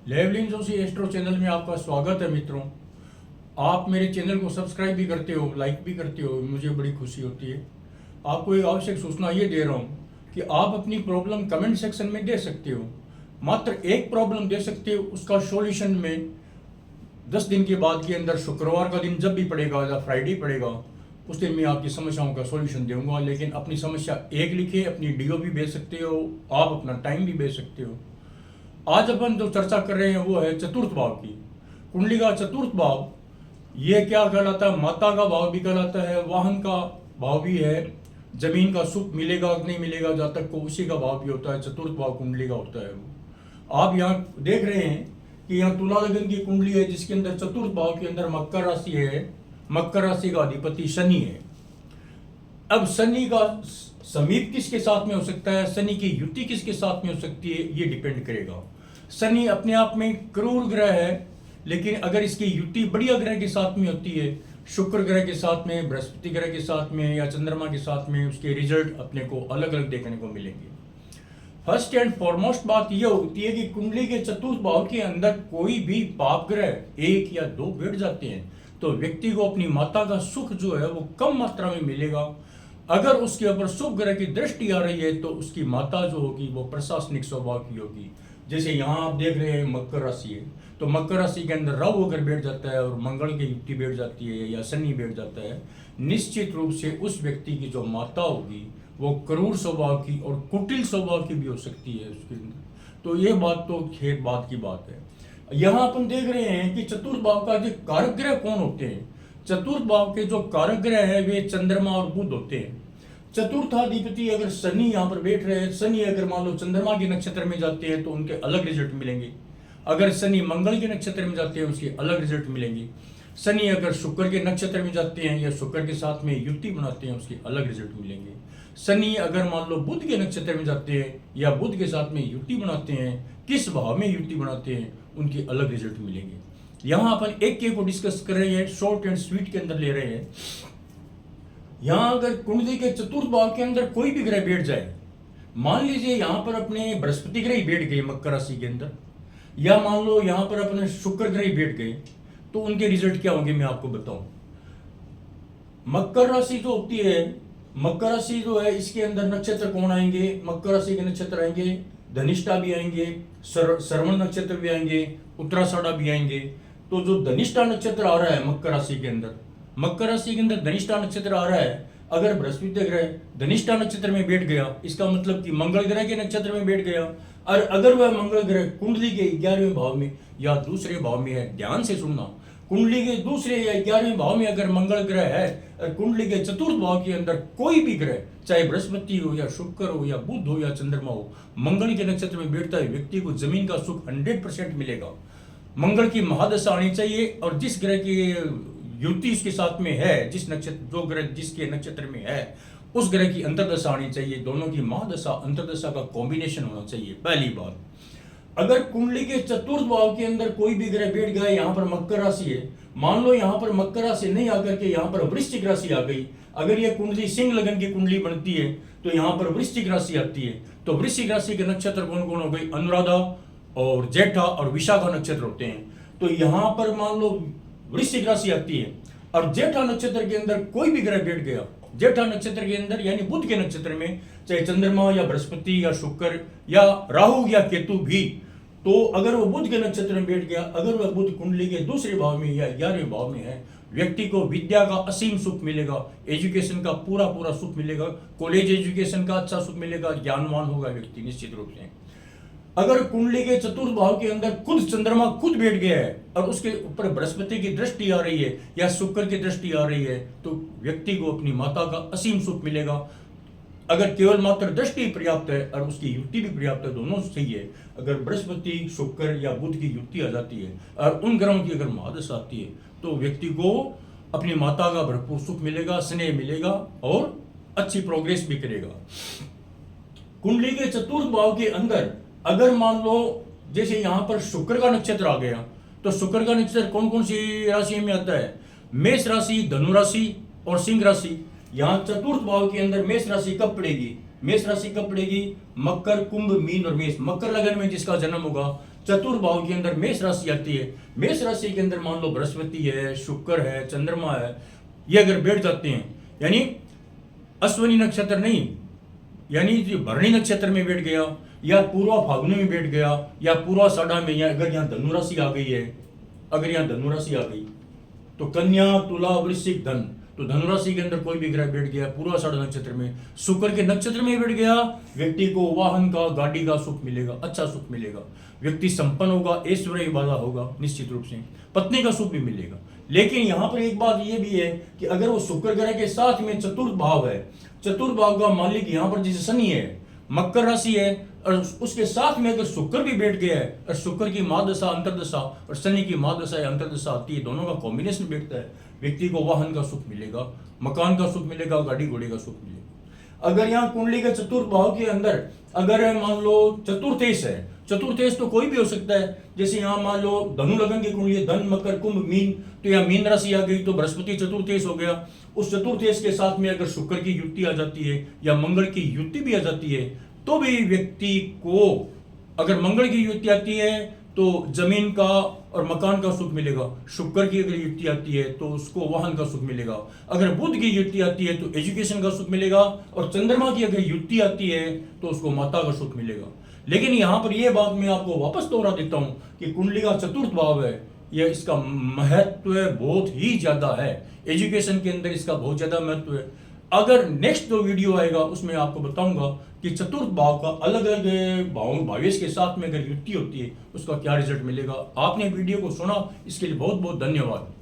लेवलिन Joshi astro channel में आपका स्वागत है मित्रों। आप मेरे चैनल को सब्सक्राइब भी करते हो, लाइक भी करते हो, मुझे बड़ी खुशी होती है। आपको एक आवश्यक सूचना ये दे रहा हूँ कि आप अपनी प्रॉब्लम कमेंट सेक्शन में दे सकते हो। मात्र एक प्रॉब्लम दे सकते हो, उसका सॉल्यूशन में 10 दिन के बाद के अंदर शुक्रवार का दिन जब भी पड़ेगा या फ्राइडे पड़ेगा उस दिन मैं आपकी समस्याओं का सॉल्यूशन दूंगा। लेकिन अपनी समस्या एक लिखे, अपनी डीओ भी भेज सकते हो, आप अपना टाइम भी भेज सकते हो। आज अपन जो चर्चा कर रहे हैं वो है चतुर्थ भाव की। कुंडली का चतुर्थ भाव ये क्या कहलाता है? माता का भाव भी कहलाता है, वाहन का भाव भी है, जमीन का सुख मिलेगा कि नहीं मिलेगा जातक को उसी का भाव भी होता है। चतुर्थ भाव कुंडली का होता है वो। आप यहाँ देख रहे हैं कि यहाँ तुला लग्न की कुंडली है जिसके अंदर चतुर्थ भाव के अंदर मकर राशि है। मकर राशि का अधिपति शनि है। अब शनि का समीप किसके साथ में हो सकता है, शनि की युति किसके साथ में हो सकती है, ये डिपेंड करेगा। शनि अपने आप में क्रूर ग्रह है, लेकिन अगर इसकी युति बढ़िया ग्रह के साथ में होती है, शुक्र ग्रह के साथ में, बृहस्पति ग्रह के साथ में या चंद्रमा के साथ में, उसके रिजल्ट अपने को अलग अलग देखने को मिलेंगे। फर्स्ट एंड फॉरमोस्ट बात यह होती है कि कुंडली के चतुर्थ भाव के अंदर कोई भी पाप ग्रह 1 या 2 बैठ जाते हैं तो व्यक्ति को अपनी माता का सुख जो है वो कम मात्रा में मिलेगा। अगर उसके ऊपर शुभ ग्रह की दृष्टि आ रही है तो उसकी माता जो होगी वो प्रशासनिक स्वभाव की होगी। जैसे यहाँ आप देख रहे हैं मकर राशि है, तो मकर राशि के अंदर राहु अगर बैठ जाता है और मंगल की युक्ति बैठ जाती है या शनि बैठ जाता है, निश्चित रूप से उस व्यक्ति की जो माता होगी वो क्रूर स्वभाव की और कुटिल स्वभाव की भी हो सकती है उसके अंदर। तो ये बात तो खैर बात की बात है। यहाँ अपन देख रहे हैं कि चतुर्थ भाव का जो कारक ग्रह कौन होते हैं। चतुर्थ भाव के जो कारक ग्रह है वे चंद्रमा और बुध होते हैं। चतुर्थाधिपति अगर शनि यहाँ पर बैठ रहे हैं, शनि अगर मान लो चंद्रमा के नक्षत्र में जाते हैं तो उनके अलग रिजल्ट मिलेंगे। अगर शनि मंगल के नक्षत्र में जाते हैं उसके अलग रिजल्ट मिलेंगे। शनि अगर शुक्र के नक्षत्र में जाते हैं या शुक्र के साथ में युति बनाते हैं उसके अलग रिजल्ट मिलेंगे। शनि अगर मान लो बुध के नक्षत्र में जाते हैं या बुध के साथ में युति बनाते हैं, किस भाव में युति बनाते हैं, उनके अलग रिजल्ट मिलेंगे। यहाँ अपन एक को डिस्कस कर रहे हैं, शॉर्ट एंड स्वीट के अंदर ले रहे हैं। यहाँ अगर कुंडली के चतुर्थ भाव के अंदर कोई भी ग्रह बैठ जाए, मान लीजिए यहाँ पर अपने बृहस्पति ग्रह ही बैठ गए मकर राशि के अंदर, या मान लो यहाँ पर अपने शुक्र ग्रह ही बैठ गए, तो उनके रिजल्ट क्या होंगे मैं आपको बताऊं। मकर राशि जो होती है, मकर राशि जो है इसके अंदर नक्षत्र कौन आएंगे? मकर राशि के नक्षत्र आएंगे, धनिष्ठा भी आएंगे, श्रवण नक्षत्र भी आएंगे, उत्तराषाढ़ा भी आएंगे। तो जो धनिष्ठा नक्षत्र आ रहा है मकर राशि के अंदर, मकर राशि के अंदर धनिष्ठा नक्षत्र आ रहा है, अगर बृहस्पति ग्रह धनिष्ठा नक्षत्र में बैठ गया, इसका मतलब कि मंगल ग्रह के नक्षत्र में बैठ गया। और अगर वह मंगल ग्रह कुंडली के 11वें भाव में या दूसरे भाव में है, ध्यान से सुनना, कुंडली के दूसरे या 11वें भाव में अगर मंगल ग्रह है और कुंडली के चतुर्थ भाव के अंदर कोई भी ग्रह, चाहे बृहस्पति हो या शुक्र हो या बुध हो या चंद्रमा हो, मंगल के नक्षत्र में बैठता है, व्यक्ति को जमीन का सुख 100% मिलेगा। मंगल की महादशा आनी चाहिए और जिस ग्रह की युति इसके साथ में है, जिस नक्षत्र जो ग्रह जिसके नक्षत्र में है उस ग्रह की अंतर्दशा आनी चाहिए। दोनों की महादशा अंतर्दशा का कॉम्बिनेशन होना चाहिए। पहली बात, अगर कुंडली के चतुर्थ भाव के अंदर कोई भी ग्रह बैठ गया, यहाँ पर मकर राशि है, मान लो यहाँ पर मकर राशि नहीं आकर के यहाँ पर वृश्चिक राशि आ गई, अगर ये कुंडली सिंह लगन की कुंडली बनती है तो यहाँ पर वृश्चिक राशि आती है। तो वृश्चिक राशि के नक्षत्र कौन कौन हो गई? अनुराधा और जेठा और विशाखा नक्षत्र होते हैं। तो यहाँ पर मान लो वृश्चिक राशि आती है और जेठा नक्षत्र के अंदर कोई भी ग्रह बैठ गया, जेठा नक्षत्र के अंदर यानी बुध के नक्षत्र में, चाहे चंद्रमा या बृहस्पति या शुक्र या राहु या केतु भी, तो अगर वो बुध के नक्षत्र में बैठ गया, अगर वह बुध कुंडली के दूसरे भाव में या 11वें भाव में है, व्यक्ति को विद्या का असीम सुख मिलेगा, एजुकेशन का पूरा पूरा सुख मिलेगा, कॉलेज एजुकेशन का अच्छा सुख मिलेगा, ज्ञानवान होगा व्यक्ति निश्चित रूप से। अगर कुंडली के चतुर्थ भाव के अंदर खुद चंद्रमा खुद बैठ गया है और उसके ऊपर बृहस्पति की दृष्टि आ रही है या शुक्र की दृष्टि आ रही है, तो व्यक्ति को अपनी माता का असीम सुख मिलेगा। अगर केवल मात्र दृष्टि पर्याप्त है और उसकी युक्ति भी पर्याप्त है, दोनों सही है। अगर बृहस्पति शुक्र या बुध की युक्ति आ जाती है और उन ग्रहों की अगर महादशा आती है तो व्यक्ति को अपनी माता का भरपूर सुख मिलेगा, स्नेह मिलेगा और अच्छी प्रोग्रेस भी करेगा। कुंडली के चतुर्थ भाव के अंदर अगर मान लो जैसे यहाँ पर शुक्र का नक्षत्र आ गया, तो शुक्र का नक्षत्र कौन कौन सी राशि में आता है? मेष राशि, धनु राशि और सिंह राशि। यहाँ चतुर्थ भाव के अंदर मेष राशि कब पड़ेगी? मेष राशि कब पड़ेगी? मकर, कुंभ, मीन और मेष। मकर लगन में जिसका जन्म होगा चतुर्थ भाव के अंदर मेष राशि आती है। मेष राशि के अंदर मान लो बृहस्पति है, शुक्र है, चंद्रमा है, ये अगर बैठ जाते हैं, यानी अश्विनी नक्षत्र नहीं, यानी जो भरणी नक्षत्र में बैठ गया या पूर्वा फाल्गुनी में बैठ गया या पूर्वा साढ़ा में, या अगर यहाँ धनु राशि आ गई है, अगर यहाँ धनु राशि आ गई तो कन्या, तुला, वृश्चिक, धन, तो धनु राशि के अंदर कोई भी ग्रह बैठ गया पूर्वाषाढ़ नक्षत्र में, शुक्र के नक्षत्र में बैठ गया, व्यक्ति को वाहन का, गाड़ी का सुख मिलेगा, अच्छा सुख मिलेगा, व्यक्ति संपन्न होगा, ऐश्वर्य वाला होगा निश्चित रूप से, पत्नी का सुख भी मिलेगा। लेकिन यहाँ पर एक बात ये भी है कि अगर वो शुक्र ग्रह के साथ में चतुर्थ भाव है, चतुर्थ भाव का मालिक यहाँ पर जैसे शनि है, मकर राशि है, और उसके साथ में अगर शुक्र भी बैठ गया है और शुक्र की महादशा, अंतर्दशा और शनि की महादशा या अंतर्दशा आती है, दोनों का कॉम्बिनेशन बैठता है, व्यक्ति को वाहन का सुख मिलेगा, मकान का सुख मिलेगा, गाड़ी घोड़े का सुख मिलेगा। अगर यहाँ कुंडली के चतुर्थ भाव के अंदर अगर मान लो चतुर्थेश है, चतुर्थेश तो कोई भी हो सकता है, जैसे यहाँ मान लो धनु लगन की कुंडली है, धन, मकर, कुंभ, मीन, तो यहाँ मीन राशि आ गई तो बृहस्पति चतुर्थेश हो गया। उस चतुर्थेश के साथ में अगर शुक्र की युति आ जाती है या मंगल की युति भी आ जाती है, तो भी व्यक्ति को, अगर मंगल की युति आती है तो जमीन का और मकान का सुख मिलेगा, शुक्र की अगर युति आती है तो उसको वाहन का सुख मिलेगा, अगर बुध की युति आती है तो एजुकेशन का सुख मिलेगा, और चंद्रमा की अगर युति आती है तो उसको माता का सुख मिलेगा। लेकिन यहाँ पर यह बात मैं आपको वापस दोहरा देता हूँ कि कुंडली का चतुर्थ भाव है, यह इसका महत्व बहुत ही ज्यादा है, एजुकेशन के अंदर इसका बहुत ज्यादा महत्व है। अगर नेक्स्ट जो वीडियो आएगा उसमें आपको बताऊंगा कि चतुर्थ भाव का अलग अलग भावेश के साथ में अगर युति होती है उसका क्या रिजल्ट मिलेगा। आपने वीडियो को सुना, इसके लिए बहुत बहुत धन्यवाद।